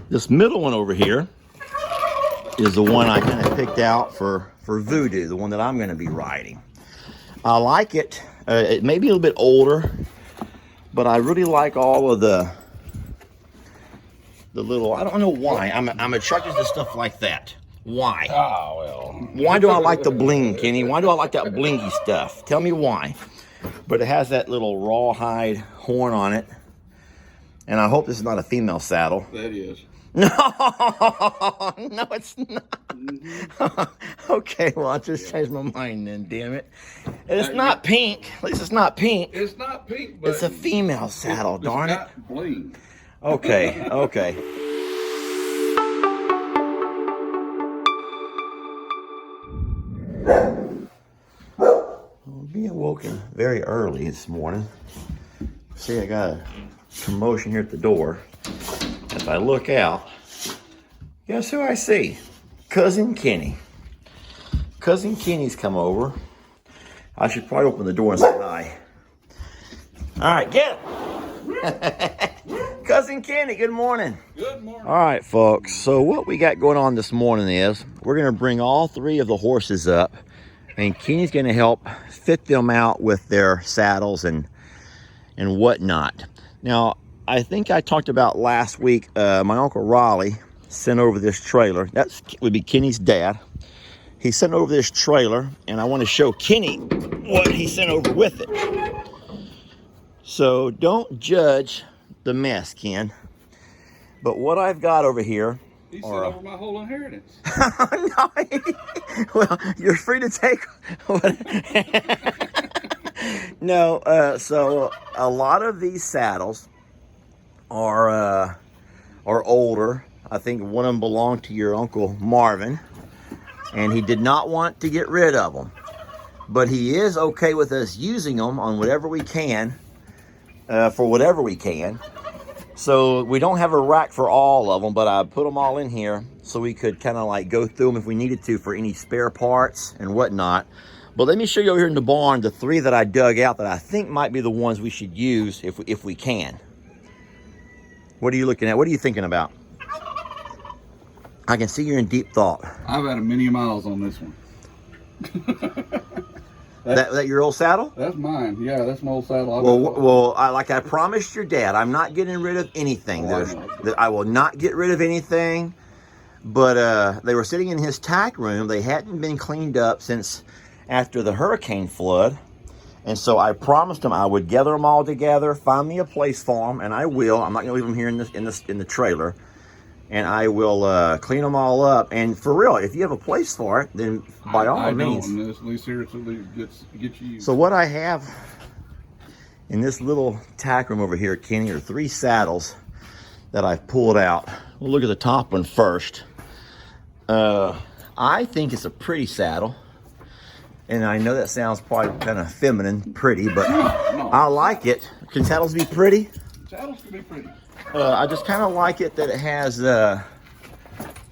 This middle one over here is the one I kind of picked out for Voodoo, the one that I'm going to be riding. I like it. It may be a little bit older, but I really like all of the little, I don't know why. I'm attracted to stuff like that. Why? Oh, well. Why do I like the bling, Kenny? Why do I like that blingy stuff? Tell me why. But it has that little rawhide horn on it. And I hope this is not a female saddle. That is. No, no, it's not. Okay, well, I just changed my mind then, damn it. It's not pink. At least it's not pink. It's not pink, but It's a female saddle, darn it. It's got bling. Okay, okay. Well, being woken very early this morning. See, I got a commotion here at the door. As I look out, guess who I see? Cousin Kenny. Cousin Kenny's come over. I should probably open the door and say hi. All right, get him. Cousin Kenny, good morning. Good morning. All right, folks. So what we got going on this morning is we're going to bring all three of the horses up, and Kenny's going to help fit them out with their saddles and whatnot. Now, I think I talked about last week, my Uncle Raleigh sent over this trailer. That would be Kenny's dad. He sent over this trailer, and I want to show Kenny what he sent over with it. So don't judge the mess, Ken. But what I've got over here... He sent over my whole inheritance. No, well, you're free to take... No, so a lot of these saddles are older. I think one of them belonged to your Uncle Marvin, and he did not want to get rid of them. But he is okay with us using them on whatever we can, for whatever we can. So we don't have a rack for all of them, but I put them all in here so we could kind of like go through them if we needed to for any spare parts and whatnot. But let me show you over here in the barn the three that I dug out that I think might be the ones we should use if we can. What are you looking at? What are you thinking about? I can see you're in deep thought. I've had a many miles on this one. That your old saddle? That's mine. Yeah, that's my old saddle. Like I promised your dad, I'm not getting rid of anything. I will not get rid of anything. But they were sitting in his tack room. They hadn't been cleaned up since after the hurricane flood. And so I promised him I would gather them all together, find me a place for them, and I will. I'm not going to leave them here in the trailer. And I will clean them all up. And for real, if you have a place for it, then by all means. I don't. At least here gets you. So what I have in this little tack room over here, Kenny, are three saddles that I've pulled out. We'll look at the top one first. I think it's a pretty saddle. And I know that sounds probably kind of feminine, pretty, but no. I like it. Can saddles be pretty? Saddles can be pretty. I just kind of like it that it has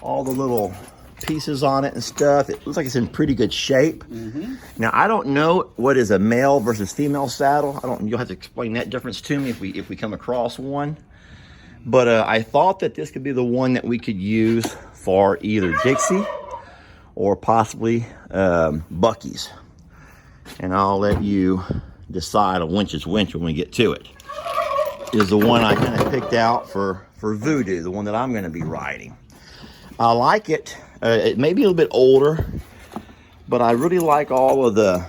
all the little pieces on it and stuff. It looks like it's in pretty good shape. Mm-hmm. Now, I don't know what is a male versus female saddle. You'll have to explain that difference to me if we come across one. But I thought that this could be the one that we could use for either Dixie or possibly Bucky's. And I'll let you decide on which is which when we get to it. Is the one I kind of picked out for Voodoo, the one that I'm going to be riding. I like it. It may be a little bit older, but I really like all of the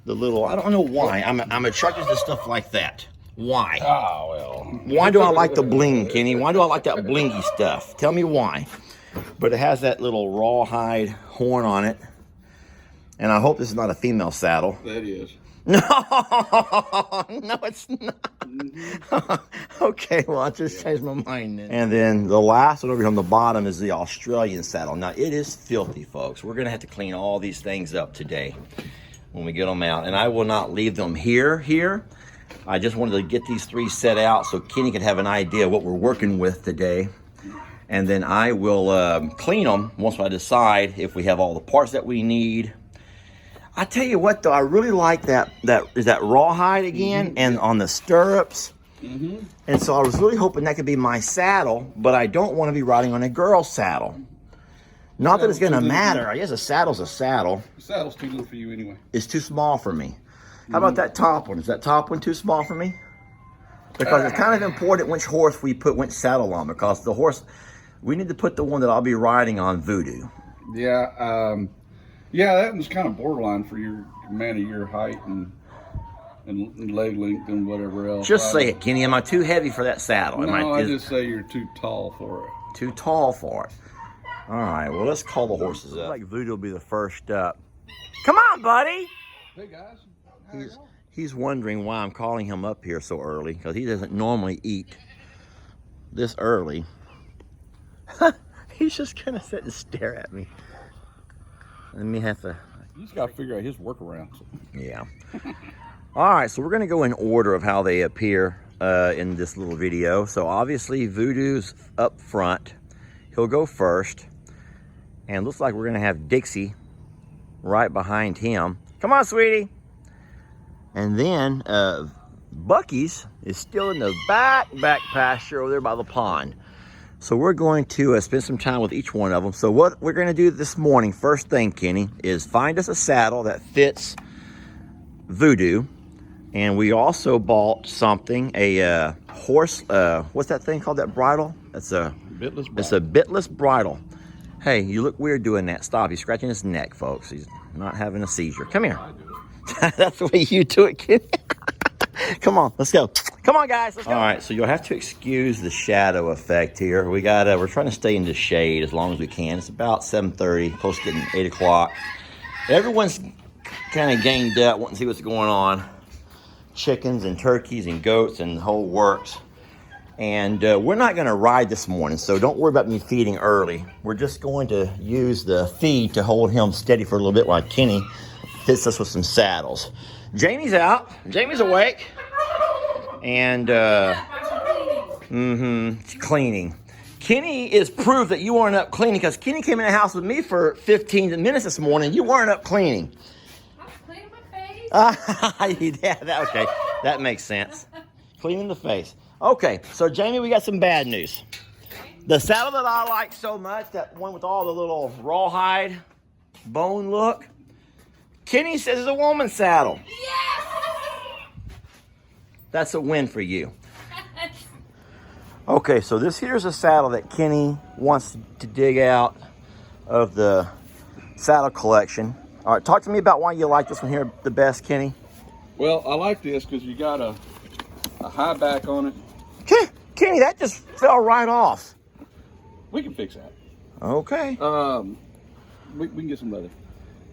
little, I don't know why. I'm attracted to stuff like that. Why? Oh, well. Why do I like the bling, Kenny? Why do I like that blingy stuff? Tell me why. But it has that little rawhide horn on it. And I hope this is not a female saddle. That is. No, no, it's not. Okay, well, I just changed my mind then. And then the last one over here on the bottom is the Australian saddle. Now, it is filthy, folks. We're going to have to clean all these things up today when we get them out. And I will not leave them here. I just wanted to get these three set out so Kenny could have an idea what we're working with today. And then I will clean them once I decide if we have all the parts that we need. I tell you what, though, I really like that rawhide again, and on the stirrups. And so I was really hoping that could be my saddle, but I don't want to be riding on a girl's saddle. Not that it's going to matter. I guess a saddle's a saddle. The saddle's too little for you anyway. It's too small for me. How about that top one? Is that top one too small for me? Because it's kind of important which horse we put which saddle on, because the horse, we need to put the one that I'll be riding on Voodoo. Yeah, yeah, that one's kind of borderline for your man of your height and leg length and whatever else. Just say it, Kenny. Am I too heavy for that saddle? I just say you're too tall for it. Too tall for it. All right, well, let's call the horses up. Like Voodoo will be the first up. Come on, buddy. Hey, guys. He's wondering why I'm calling him up here so early, because he doesn't normally eat this early. He's just going to sit and stare at me. Let me have to... You just got to figure out his workarounds. Yeah. All right, so we're going to go in order of how they appear in this little video. So obviously Voodoo's up front. He'll go first. And looks like we're going to have Dixie right behind him. Come on, sweetie. And then Bucky's is still in the back pasture over there by the pond. So we're going to spend some time with each one of them. So what we're going to do this morning, first thing, Kenny, is find us a saddle that fits Voodoo. And we also bought something, a horse, what's that thing called, that bridle? It's a bitless bridle. It's a bitless bridle. Hey, you look weird doing that. Stop, he's scratching his neck, folks. He's not having a seizure. Come here. I do it. That's the way you do it, kid. Come on, let's go. Come on, guys, let's go. All right, so you'll have to excuse the shadow effect here. We're trying to stay in the shade as long as we can. It's about 7:30, close to getting 8 o'clock. Everyone's kind of ganged up, wanting to see what's going on. Chickens and turkeys and goats and the whole works. And we're not going to ride this morning, so don't worry about me feeding early. We're just going to use the feed to hold him steady for a little bit while Kenny hits us with some saddles. Jamie's out. Jamie's awake. And, cleaning. Kenny is proof that you weren't up cleaning, because Kenny came in the house with me for 15 minutes this morning. You weren't up cleaning. I was cleaning my face. Yeah, okay. That makes sense. Cleaning the face. Okay, so Jamie, we got some bad news. The saddle that I like so much, that one with all the little rawhide bone look, Kenny says it's a woman's saddle. Yes! That's a win for you. Okay, so this here's a saddle that Kenny wants to dig out of the saddle collection. All right, talk to me about why you like this one here the best, Kenny. Well, I like this because you got a high back on it. Kenny, that just fell right off. We can fix that. Okay. We can get some leather.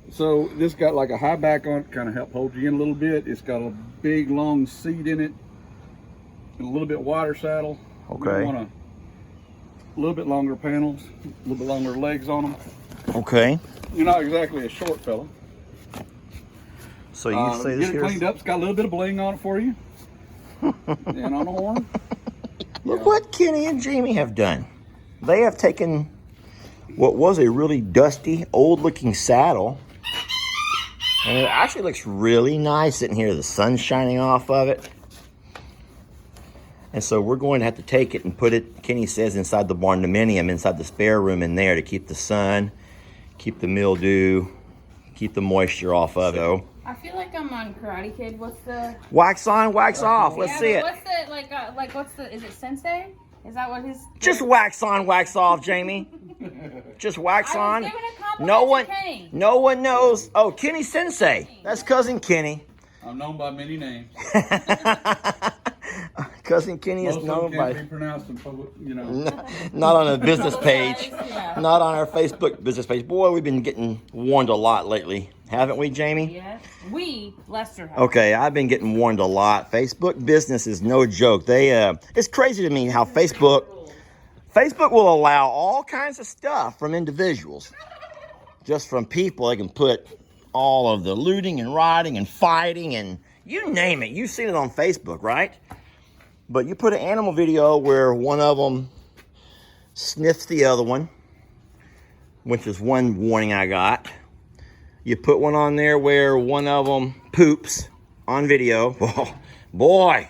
So this got like a high back on it, kind of help hold you in a little bit. It's got a big long seat in it, and a little bit wider saddle. Okay. You want a little bit longer panels, a little bit longer legs on them. Okay. You're not exactly a short fella. So you say this get it here's... cleaned up. It's got a little bit of bling on it for you. And on the horn. Look what Kenny and Jamie have done. They have taken what was a really dusty, old-looking saddle, and it actually looks really nice sitting here. The sun's shining off of it. And so we're going to have to take it and put it, Kenny says, inside the barndominium, inside the spare room in there, to keep the sun, keep the mildew, keep the moisture off of it. I feel like I'm on Karate Kid. What's the... Wax on, wax off. Let's see it. What's the, what's the, is it Sensei? Is that what his... Just wax on, wax off, Jamie. Just wax on. I was giving a compliment to Kenny. No one knows. Oh, Kenny Sensei. That's cousin Kenny. I'm known by many names. Cousin Kenny is Most known of them by... can't be pronounced in public, Not on a business page. Not on our Facebook business page. Boy, we've been getting warned a lot lately. Haven't we, Jamie? Yes. Lester has. Okay, I've been getting warned a lot. Facebook business is no joke. It's crazy to me how Facebook will allow all kinds of stuff from individuals. Just from people, they can put all of the looting and rioting and fighting and you name it. You've seen it on Facebook, right? But you put an animal video where one of them sniffs the other one, which is one warning I got. You put one on there where one of them poops on video. Oh, boy,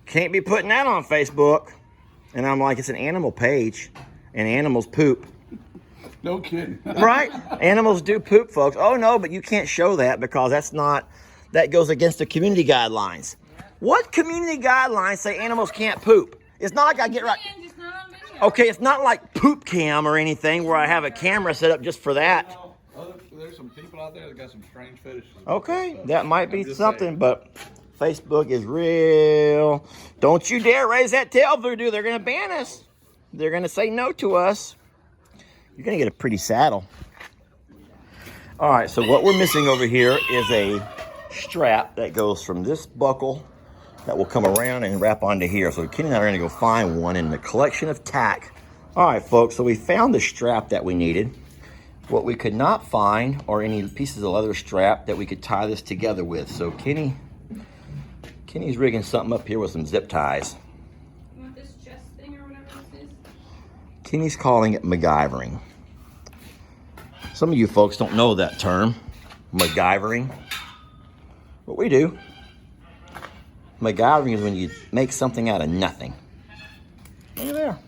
Can't be putting that on Facebook. And I'm like, it's an animal page, and animals poop. No kidding. Right? Animals do poop, folks. Oh, no, but you can't show that because that goes against the community guidelines. What community guidelines say animals can't poop? It's not like I get right. Just not on video. Okay, it's not like poop cam or anything where I have a camera set up just for that. There's some people out there that got some strange fetishes. Okay, that might be I'm just something, saying. but Facebook is real. Don't you dare raise that tail, Voodoo. They're going to ban us. They're going to say no to us. You're going to get a pretty saddle. All right, so what we're missing over here is a strap that goes from this buckle that will come around and wrap onto here. So Kenny and I are going to go find one in the collection of tack. All right, folks, so we found the strap that we needed. What we could not find are any pieces of leather strap that we could tie this together with. So Kenny's rigging something up here with some zip ties. You want this chest thing or whatever this is? Kenny's calling it MacGyvering. Some of you folks don't know that term, MacGyvering. But we do. MacGyvering is when you make something out of nothing. Look at there.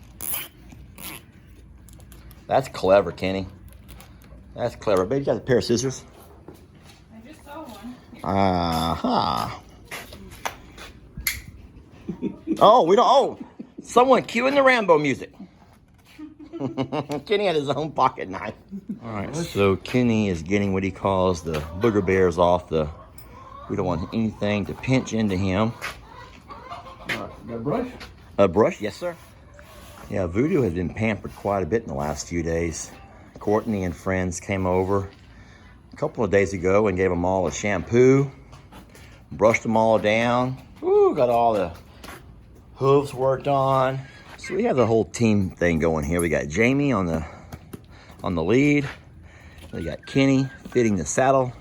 That's clever, Kenny. That's clever. Baby, you got a pair of scissors? I just saw one. Uh-huh. Oh, we don't. Oh, someone cueing the Rambo music. Kenny had his own pocket knife. All right, so Kenny is getting what he calls the booger bears off the. We don't want anything to pinch into him. All right, got a brush? A brush, yes, sir. Yeah, Voodoo has been pampered quite a bit in the last few days. Courtney and friends came over a couple of days ago and gave them all a shampoo, brushed them all down. Ooh, got all the hooves worked on. So we have the whole team thing going here. We got Jamie on the lead. We got Kenny fitting the saddle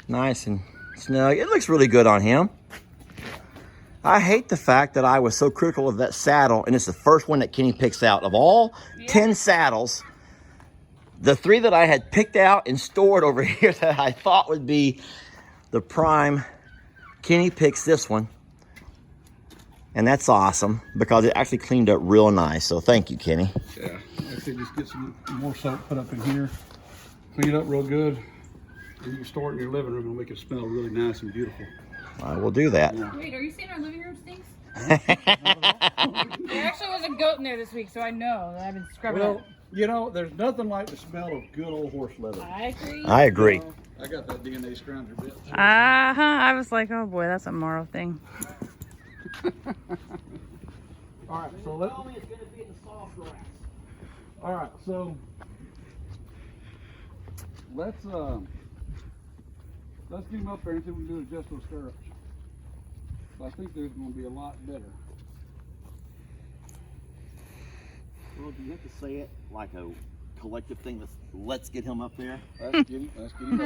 nice and snug. It looks really good on him. I hate the fact that I was so critical of that saddle, and it's the first one that Kenny picks out. Of all 10 saddles, the 3 that I had picked out and stored over here that I thought would be the prime, Kenny picks this one. And that's awesome because it actually cleaned up real nice. So thank you, Kenny. Yeah. I say just get some more soap put up in here. Clean it up real good. And you can store it in your living room and make it smell really nice and beautiful. I will do that. Yeah. Wait, are you saying our living room stinks? There actually was a goat in there this week, so I know that I've been scrubbing Well, it. you know, there's nothing like the smell of good old horse leather. I agree. I agree. I got that DNA scrounger bit. I was like, oh boy, that's a Morrow thing. All right, so let's. All right, so let's get him up there and see if we can do adjust those stirrups. I think there's going to be a lot better. Well, do you have to say it like a collective thing? Let's get him up there. Let's get him up there.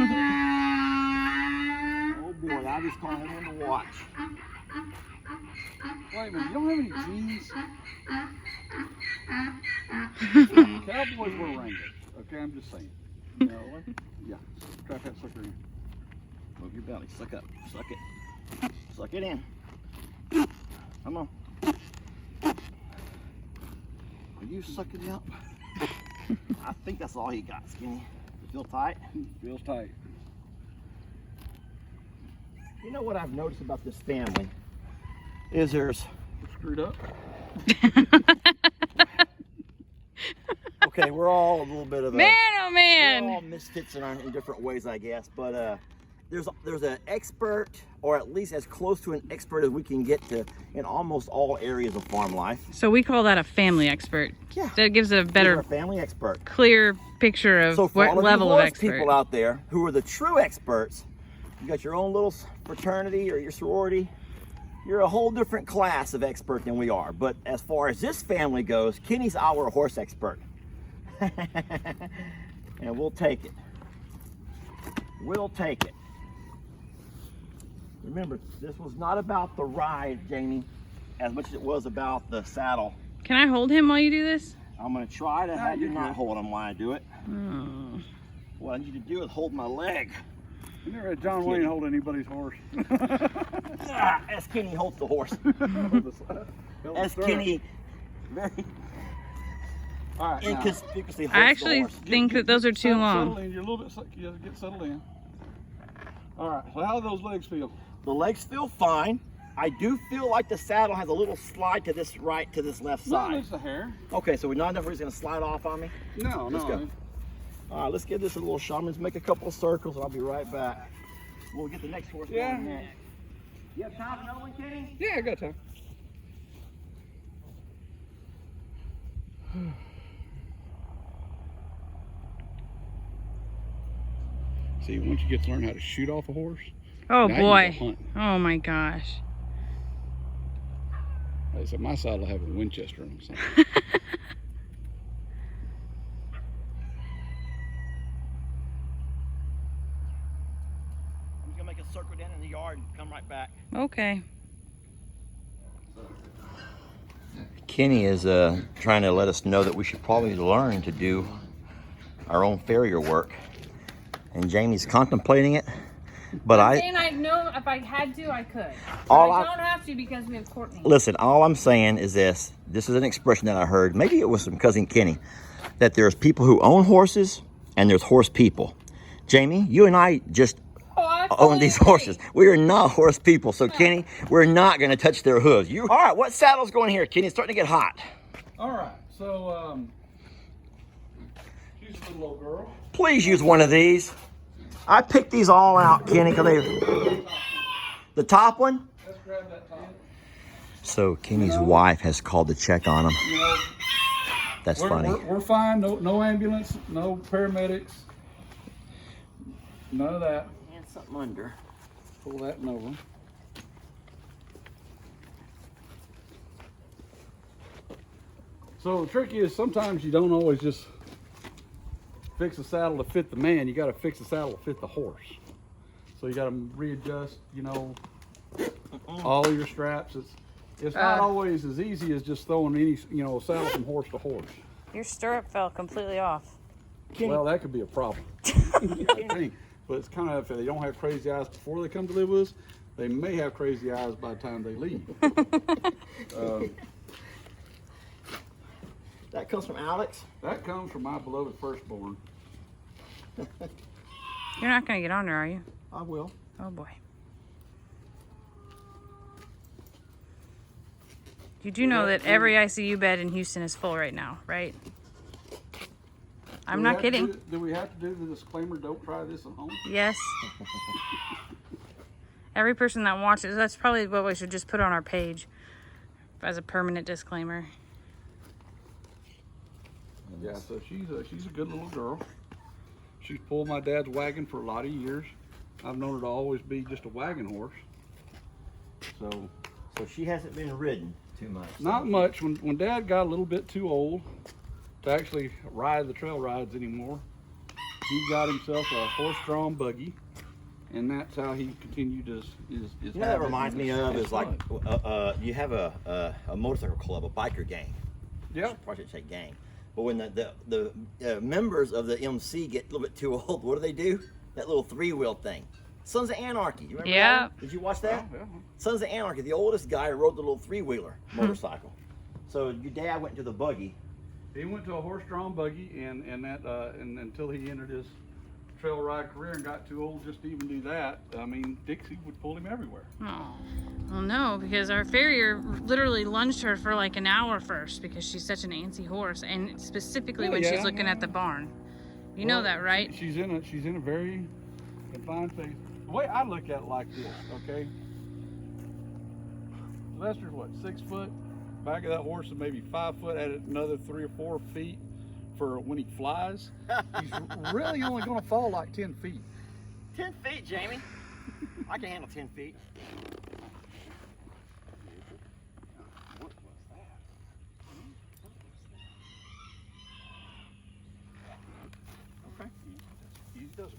Oh boy, I just call him on the watch. Wait a minute, you don't have any jeans? Cowboys wear Wranglers. Okay, I'm just saying. You know what? Yeah, trap that sucker in. Move your belly. Suck up. Suck it. Suck it in. Come on. Are you sucking up? I think that's all he got, Skinny. You feel tight? Feels tight. You know what I've noticed about this family is there's Screwed up. okay, we're all a little bit of a Man, oh we're all man. misfits in different ways, I guess. But there's an expert, or at least as close to an expert as we can get to in almost all areas of farm life. So we call that a family expert. Yeah. That gives a We're a better, family expert. clear picture of So for what all of level you of horse expert. people out there who are the true experts, you got your own little fraternity or your sorority. You're a whole different class of expert than we are. But as far as this family goes, Kenny's our horse expert. And we'll take it. We'll take it. Remember, this was not about the ride, Jamie, as much as it was about the saddle. Can I hold him while you do this? I'm going to try to have you not hold him while I do it. Oh. What I need you to do is hold my leg. You never had John Wayne hold anybody's horse. As Kenny holds the horse. As Kenny very All right, now, inconspicuously holds I the actually horse. think that those are too long. Settle in. You're a little bit. You gotta get settled in. All right. So how do those legs feel? The legs feel fine. I do feel like the saddle has a little slide to this right, to this left No, side. it's the hair. Okay, so we're not enough where he's gonna slide off on me. No, Let's no. go. All right, let's give this a little shot. Let's make a couple of circles, and I'll be right back. We'll get the next horse Yeah. going next. You have time for another one, Kenny? Yeah, I got time. See, once you get to learn how to shoot off a horse, Oh now you boy. go hunt. Oh my gosh. Like I said, my saddle have a Winchester on it. I'm just gonna make a circle down in the yard and come right back. Okay. Kenny is trying to let us know that we should probably learn to do our own farrier work, and Jamie's contemplating it. But And I know if I had to, I could. But All I I- don't have to because we have Courtney. listen, all I'm saying is this. This is an expression that I heard. Maybe it was from cousin Kenny, that there's people who own horses and there's horse people. Jamie, you and I just Oh, I own fully these agree. horses. We are not horse people. So Kenny, we're not going to touch their hooves. All right, what saddle's going here, Kenny? It's starting to get hot. All right. So, she's a little old girl. Please use one of these. I picked these all out, Kenny, because they... The top one? Let's grab that top. So Kenny's wife has called to check on him. You know, That's we're, funny. we're fine. No ambulance. No paramedics. None of that. And something under. Pull that and over. So the trick is sometimes you don't always just fix a saddle to fit the man. You got to fix the saddle to fit the horse. So you got to readjust, you know, all your straps. It's not always as easy as just throwing any, you know, saddle from horse to horse. Your stirrup fell completely off. Kenny, Well, that could be a problem. I think. But it's kind of, if they don't have crazy eyes before they come to live with us, they may have crazy eyes by the time they leave. that comes from Alex. That comes from my beloved firstborn. You're not going to get on there, are you? I will. Oh boy. You do know that every ICU bed in Houston is full right now, right? I'm not kidding. Do we have to do the disclaimer, don't try this at home? Yes. Every person that watches, that's probably what we should just put on our page as a permanent disclaimer. Yeah, so she's a good little girl. She's pulled my dad's wagon for a lot of years. I've known her to always be just a wagon horse. So So she hasn't been ridden too much. not much. When Dad got a little bit too old to actually ride the trail rides anymore, he got himself a horse-drawn buggy, and that's how he continued his You know, that reminds me of is like you have a motorcycle club, a biker gang. Yeah. Probably should say gang. But when the members of the MC get a little bit too old, what do? That little three-wheel thing. Sons of Anarchy. You remember Yeah. that one? Did you watch that? Yeah. Sons of Anarchy. The oldest guy rode the little three-wheeler motorcycle. So your dad went into the buggy. He went to a horse-drawn buggy, and until he entered his trail ride career and got too old just to even do that, I mean, Dixie would pull him everywhere. Oh. Well, no, because our farrier literally lunged her for like an hour first because she's such an antsy horse, and specifically when she's looking at the barn. You know that, right? She's in a very confined space. The way I look at it like this, okay? Lester's what, 6 foot? Back of that horse is maybe 5 foot, added another 3 or 4 feet for when he flies. He's really only gonna fall like 10 feet. 10 feet, Jamie. I can handle 10 feet. What was that? Okay. Easy does it.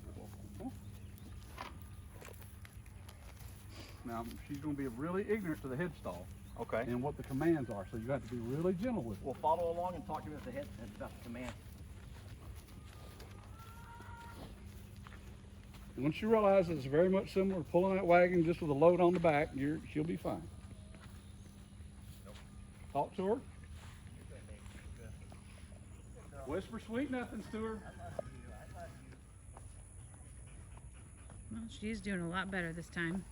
Now, she's going to be really ignorant to the headstall Okay. and what the commands are, so you have to be really gentle with her. We'll follow along and talk to him at the head about the command. Once she realizes it's very much similar to pulling that wagon just with a load on the back, she'll be fine. Talk to her. Whisper sweet nothings to her. Well, she's doing a lot better this time.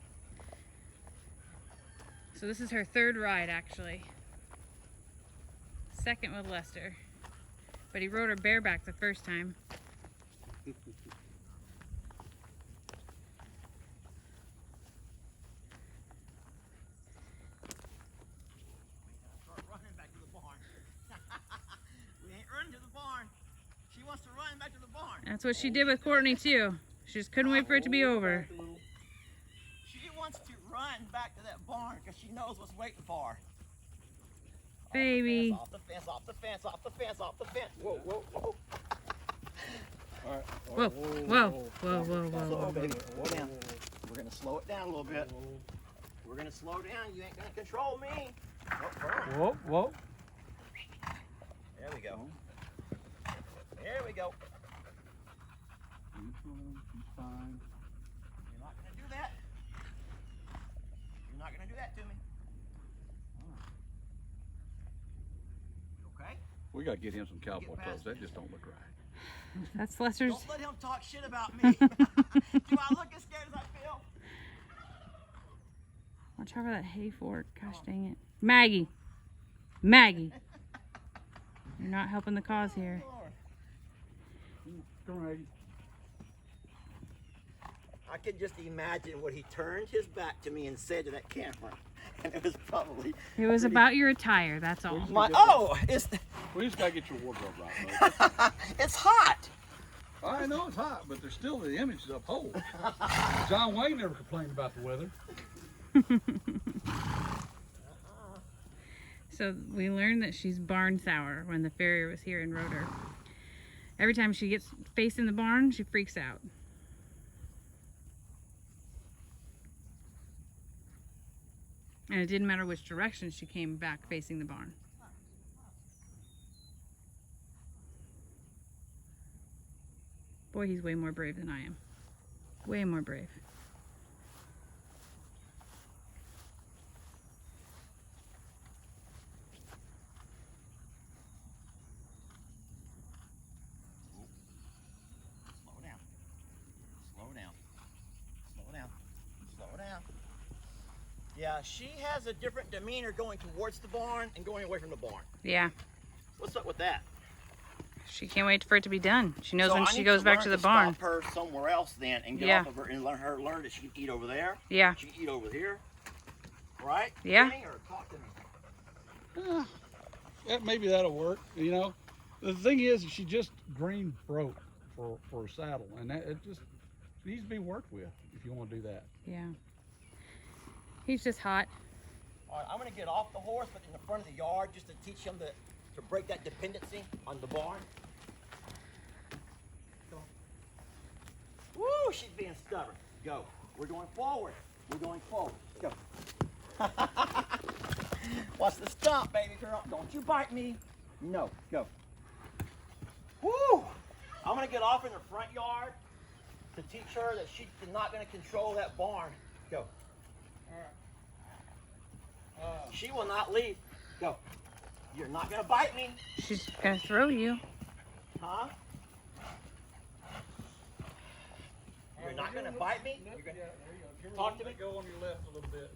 So this is her third ride, actually. Second with Lester. But he rode her bareback the first time. Start running back to the barn. We ain't running to the barn. She wants to run back to the barn. That's what she did with Courtney, too. She just couldn't wait for it to be over. She wants to run back to that barn because she knows what's waiting for her. Baby. Off the fence, off the fence, off the fence, off the fence. Whoa, whoa, whoa. All right. Whoa, whoa, whoa, whoa, whoa, Slow, whoa. baby. Slow down. We're going to slow it down a little bit. We're going to slow down. You ain't going to control me. Whoa, whoa. There we go. There we go. She's fine. You're not going to do that. You're not going to do that to me. Okay? We got to get him some cowboy clothes. That just don't look right. That's Lester's. Don't let him talk shit about me. Do I look as scared as I feel? Watch out for that hay fork. Gosh dang it. Maggie. Maggie. You're not helping the cause here. Come on, Aggie. I could just imagine what he turned his back to me and said to that camera. And it was probably... It was about your attire, that's all. It's We just got to get your wardrobe right, bud. it's hot. I know it's hot, but there's still the image to uphold. John Wayne never complained about the weather. So we learned that she's barn sour when the farrier was here and rode her. Every time she gets facing the barn, she freaks out. And it didn't matter which direction she came back facing the barn. Boy, he's way more brave than I am. Way more brave. Slow down. Slow down. Slow down. Slow down. Yeah, she has a different demeanor going towards the barn and going away from the barn. Yeah, What's up with that? she can't wait for it to be done. She knows So when I she need goes back to the barn. Stop her somewhere else then and get Yeah. off of her and let her learn that she can eat over there. Yeah, She can eat over here. Right? Yeah. Kenny, or talk to me. Maybe that'll work, you know. The thing is, she just green broke for a saddle, and that it just needs to be worked with if you want to do that. yeah. He's just hot. All right, I'm going to get off the horse, but in the front of the yard, just to teach him to break that dependency on the barn. Go. Woo, she's being stubborn. Go. We're going forward. We're going forward. Go. Watch the stump, baby girl. Don't you bite me. No. Go. Woo! I'm going to get off in the front yard to teach her that she's not going to control that barn. Go. She will not leave. Go. You're not going to bite me. She's gonna throw you. Huh? You're not going to bite me? You're gonna... Talk to me. Go on your left a little bit.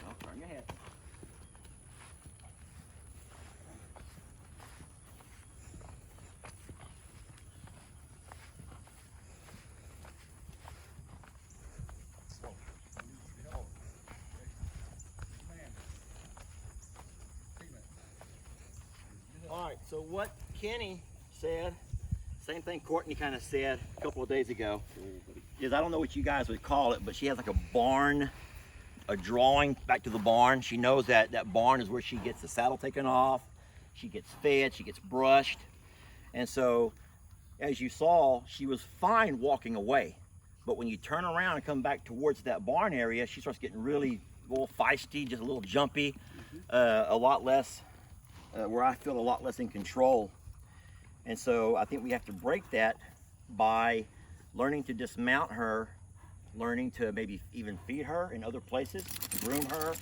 Oh, turn your head. All right, so what Kenny said, same thing Courtney kind of said a couple of days ago, is I don't know what you guys would call it, but she has like a barn, a drawing back to the barn. She knows that that barn is where she gets the saddle taken off, she gets fed, she gets brushed. And so, as you saw, she was fine walking away. But when you turn around and come back towards that barn area, she starts getting really a little feisty, just a little jumpy, a lot less, where I feel a lot less in control. And so I think we have to break that by learning to dismount her, learning to maybe even feed her in other places, groom her,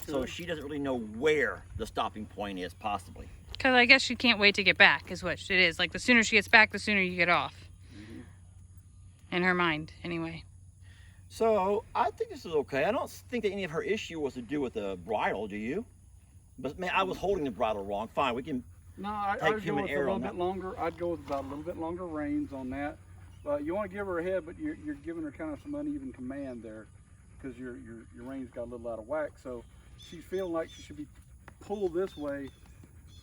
so she doesn't really know where the stopping point is possibly. Because I guess she can't wait to get back, is what it is. Like, the sooner she gets back, the sooner you get off. In her mind, anyway. So I think this is okay. I don't think that any of her issue was to do with the bridle, do you? But man, I was holding the bridle wrong. Fine, we can. No, I'd Take go human with a error little on bit that. longer. I'd go with about a little bit longer reins on that. You want to give her a head, but you're giving her kind of some uneven command there, because your reins got a little out of whack. So she's feeling like she should be pulled this way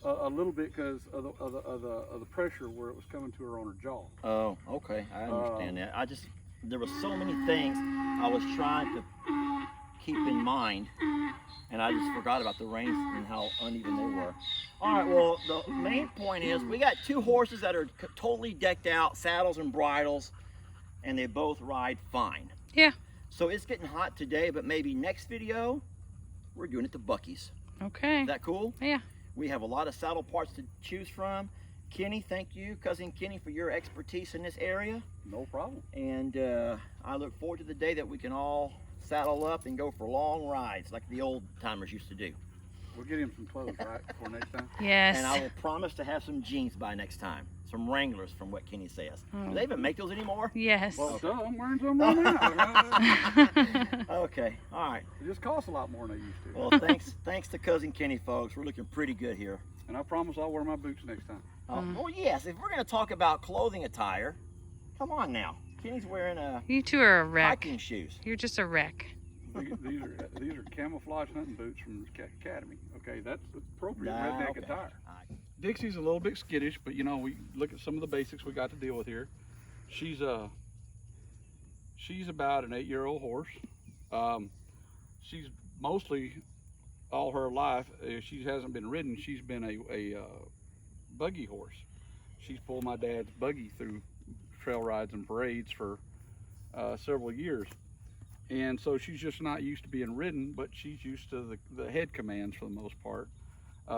a little bit because of the pressure where it was coming to her on her jaw. Oh, okay. I understand that. There were so many things I was trying to keep in mind, and I just forgot about the reins and how uneven they were. All right, well, the main point is we got 2 horses that are totally decked out, saddles and bridles, and they both ride fine. Yeah. So it's getting hot today, but maybe next video, we're doing it to Buc-ee's. Okay. Is that cool? Yeah. We have a lot of saddle parts to choose from. Kenny, thank you, Cousin Kenny, for your expertise in this area. No problem. And I look forward to the day that we can all saddle up and go for long rides like the old timers used to do. We'll get him some clothes, right, for next time. Yes. And I will promise to have some jeans by next time. Some Wranglers from what Kenny says. Oh. Do they even make those anymore? Yes. Well, so I'm wearing some right now. Okay, all right. It just costs a lot more than they used to. Well, thanks to Cousin Kenny, folks. We're looking pretty good here. And I promise I'll wear my boots next time. Well, yes, if we're going to talk about clothing attire, come on now. Kenny's wearing You two are a wreck. hiking shoes. You're just a wreck. These are camouflage hunting boots from the Academy. Okay, that's appropriate Nah, redneck okay. attire. All right. Dixie's a little bit skittish, but you know, we look at some of the basics we got to deal with here. She's about an 8-year-old horse. She's mostly all her life, she hasn't been ridden. She's been a buggy horse. She's pulled my dad's buggy through trail rides and parades for several years. And so she's just not used to being ridden, but she's used to the head commands for the most part.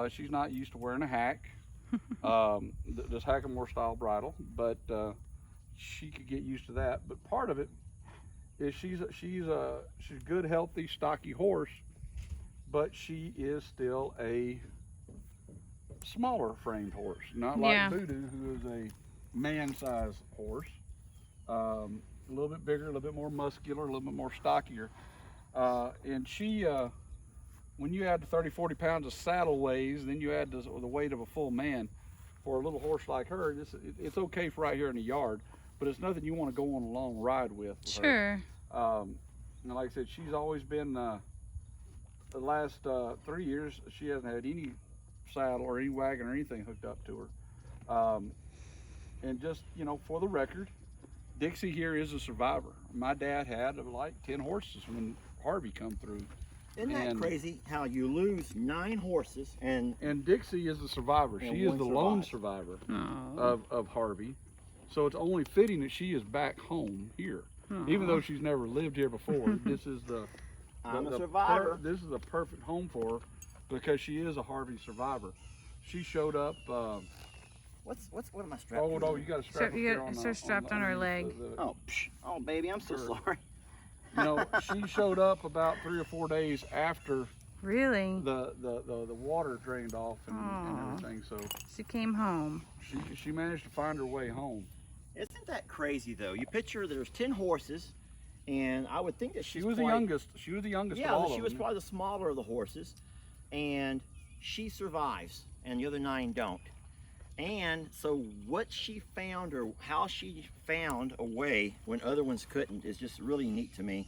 She's not used to wearing a hack, this Hackamore style bridle, but she could get used to that. But part of it is she's a good, healthy, stocky horse, but she is still a smaller framed horse, not like Yeah. Voodoo, who is a man-sized horse. A little bit bigger, a little bit more muscular, a little bit more stockier. And she, when you add the 30-40 pounds of saddle weighs, then you add the weight of a full man, for a little horse like her, it's okay for right here in the yard, but it's nothing you want to go on a long ride with her. Sure. And like I said, she's always been, the last 3 years, she hasn't had any saddle or any wagon or anything hooked up to her. And just, you know, for the record, Dixie here is a survivor. My dad had like 10 horses when Harvey come through. Isn't that crazy how you lose 9 horses and Dixie is the survivor. And She is one the lone survivor Aw. of Harvey. So it's only fitting that she is back home here. Even though she's never lived here before, this is I'm a survivor. This is a perfect home for her because she is a Harvey survivor. She showed up. what am I strapped? Oh to? no, you got to strap. So you got her strapped on her leg. Oh, baby, I'm so Sure. sorry. You know, she showed up about 3 or 4 days after Really? the water drained off and Aw. everything. So She came home. she managed to find her way home. Isn't that crazy though? You picture there's 10 horses, and I would think that She was the youngest. She was the youngest Yeah, of all she of was them. probably the smaller of the horses, and she survives, and the other 9 don't. And so what she found, or how she found a way when other ones couldn't, is just really neat to me.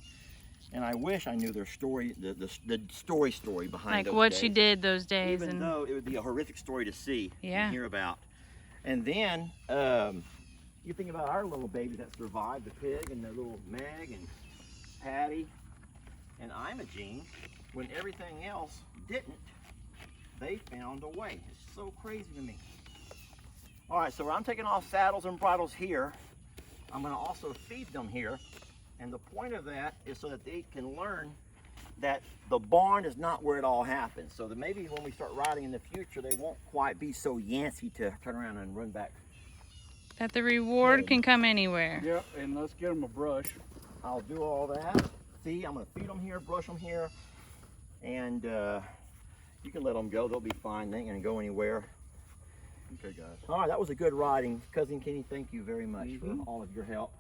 And I wish I knew their story, the story behind Like those what days. she did those days. Even And though it would be a horrific story to see Yeah. and hear about. And then you think about our little babies that survived, the pig and the little Meg and Patty and Imogene, when everything else didn't, they found a way. It's so crazy to me. All right, so I'm taking off saddles and bridles here. I'm gonna also feed them here. And the point of that is so that they can learn that the barn is not where it all happens. So that maybe when we start riding in the future, they won't quite be so yancy to turn around and run back That the reward can come anywhere. Yep, and let's get them a brush. I'll do all that. See, I'm gonna feed them here, brush them here, and you can let them go. They'll be fine. They ain't gonna go anywhere. Okay, guys. All right, that was a good riding. Cousin Kenny, thank you very much for all of your help.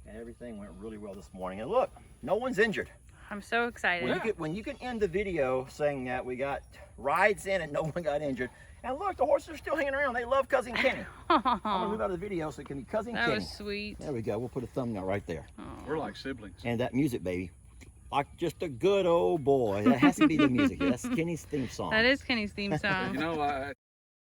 And everything went really well this morning. And look, no one's injured. I'm so excited. When you can end the video saying that we got rides in and no one got injured. And look, the horses are still hanging around. They love Cousin Kenny. I'm gonna move out of the video so it can be Cousin That Kenny. was sweet. There we go. We'll put a thumbnail right there. We're like siblings. And that music, baby. Like just a good old boy. That has to be the music. That's Kenny's theme song. That is Kenny's theme song. You know,